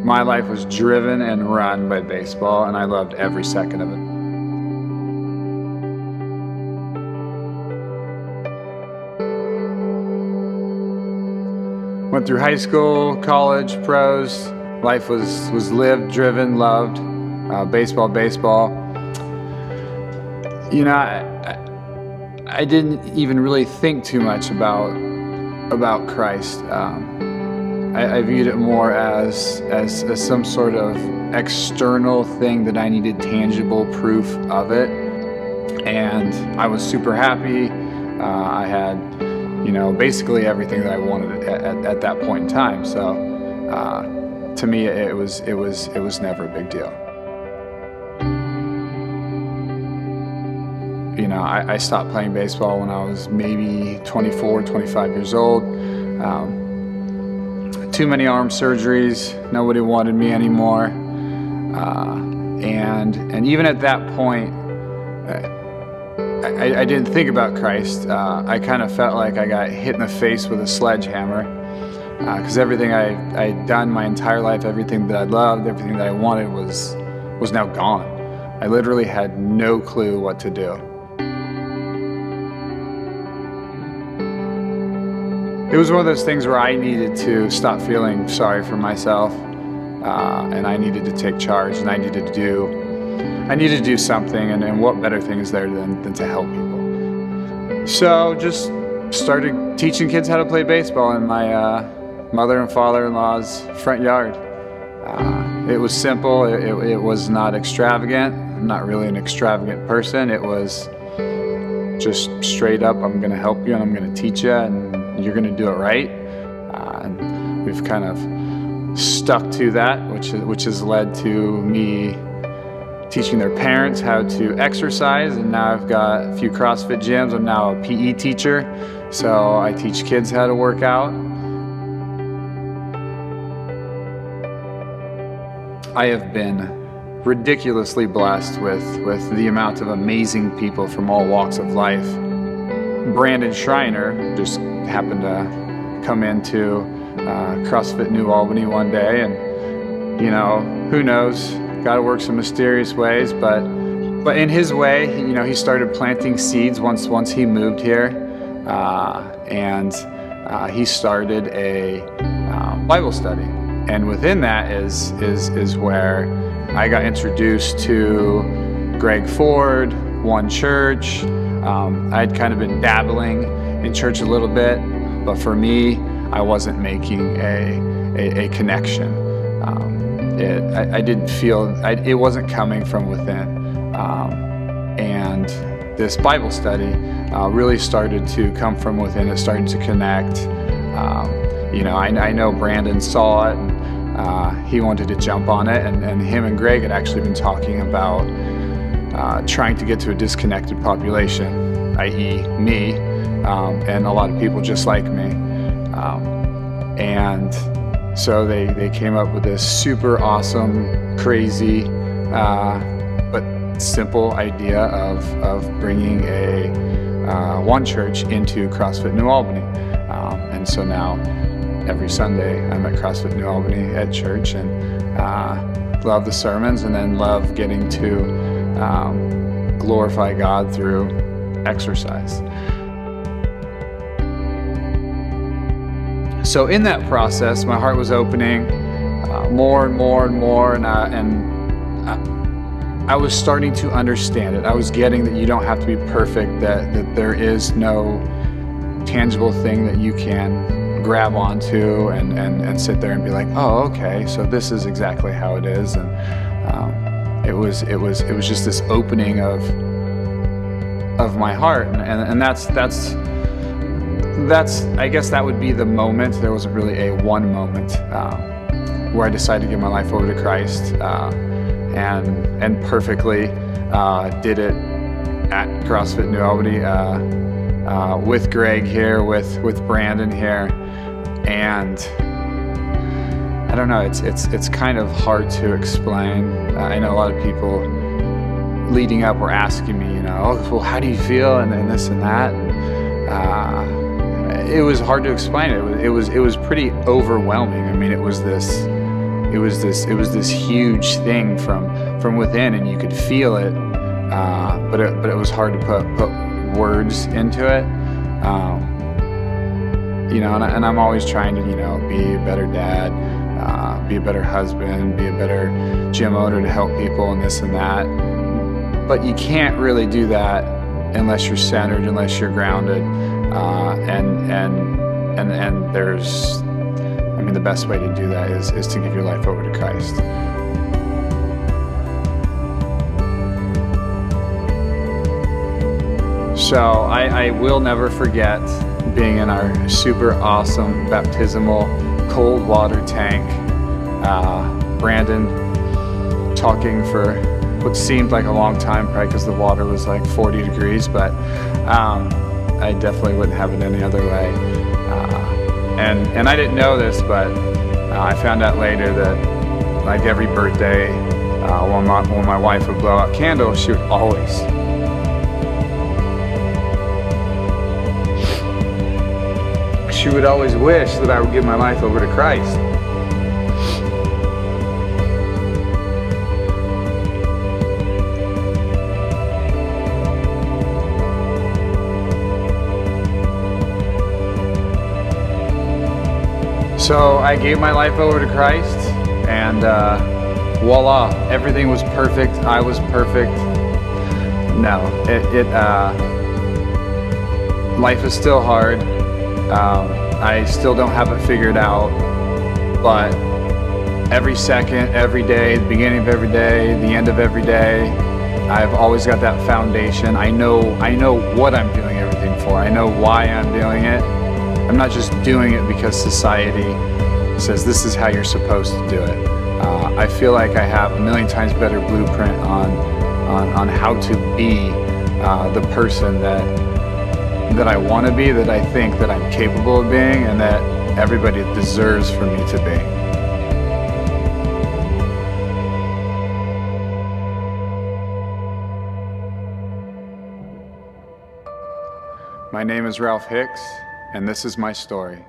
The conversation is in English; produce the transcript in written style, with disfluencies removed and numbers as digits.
My life was driven and run by baseball, and I loved every second of it. Went through high school, college, pros. Life was lived, driven, loved. Baseball. You know, I didn't even really think too much about Christ. I viewed it more as some sort of external thing that I needed tangible proof of it. And I was super happy. I had, you know, basically everything that I wanted at that point in time. So to me, it was never a big deal. You know, I stopped playing baseball when I was maybe 24, 25 years old. Too many arm surgeries. Nobody wanted me anymore. And even at that point, I didn't think about Christ. I kind of felt like I got hit in the face with a sledgehammer, because everything I'd done my entire life, everything that I loved, everything that I wanted was now gone. I literally had no clue what to do. It was one of those things where I needed to stop feeling sorry for myself, and I needed to take charge, and I needed to do something, and what better thing is there than to help people. So just started teaching kids how to play baseball in my mother and father-in-law's front yard. It was simple, it was not extravagant. I'm not really an extravagant person. It was just straight up, I'm gonna help you and I'm gonna teach you and you're gonna do it right. And we've kind of stuck to that, which has led to me teaching their parents how to exercise, and now I've got a few CrossFit gyms. I'm now a PE teacher, so I teach kids how to work out. I have been ridiculously blessed with the amount of amazing people from all walks of life. Brandon Schreiner just happened to come into CrossFit New Albany one day, and you know, who knows, God works in mysterious ways, but in his way, you know, he started planting seeds once he moved here, and he started a Bible study, and within that is where I got introduced to Greg Ford, One Church. I'd kind of been dabbling in church a little bit, but for me, I wasn't making a connection. I didn't feel, it wasn't coming from within. And this Bible study really started to come from within. It started to connect. You know, I know Brandon saw it, and he wanted to jump on it, and him and Greg had actually been talking about trying to get to a disconnected population, i.e. me, and a lot of people just like me. And so they came up with this super awesome, crazy, but simple idea of bringing a One Church into CrossFit New Albany. And so now every Sunday I'm at CrossFit New Albany at church, and love the sermons, and then love getting to glorify God through exercise. So in that process, my heart was opening more and more, and I was starting to understand it. I was getting that you don't have to be perfect, that there is no tangible thing that you can grab onto and sit there and be like, oh, okay, so this is exactly how it is. And it was just this opening of my heart, and that's I guess that would be the moment. There wasn't really a one moment where I decided to give my life over to Christ, and perfectly did it at CrossFit New Albany with Greg here, with Brandon here, and I don't know, it's kind of hard to explain. I know a lot of people leading up were asking me, you know, oh, well, how do you feel, and this and that. And, it was hard to explain it. It was pretty overwhelming. I mean, it was it was this huge thing from within, and you could feel it, but it was hard to put words into it. You know, and I'm always trying to, you know, be a better dad, be a better husband, be a better gym owner to help people and this and that. But you can't really do that unless you're centered, unless you're grounded, and there's, I mean, the best way to do that is to give your life over to Christ. So I will never forget being in our super awesome baptismal cold water tank. Brandon talking for what seemed like a long time, probably because the water was like 40 degrees, but I definitely wouldn't have it any other way. And I didn't know this, but I found out later that like every birthday, when my wife would blow out candles, she would always wish that I would give my life over to Christ. So I gave my life over to Christ, and voila, everything was perfect. I was perfect. No, life is still hard. I still don't have it figured out, but every second, every day, the beginning of every day, the end of every day, I've always got that foundation. I know what I'm doing everything for. I know why I'm doing it. I'm not just doing it because society says this is how you're supposed to do it. I feel like I have a million times better blueprint on how to be the person that I want to be, that I think that I'm capable of being, and that everybody deserves for me to be. My name is Ralph Hicks, and this is my story.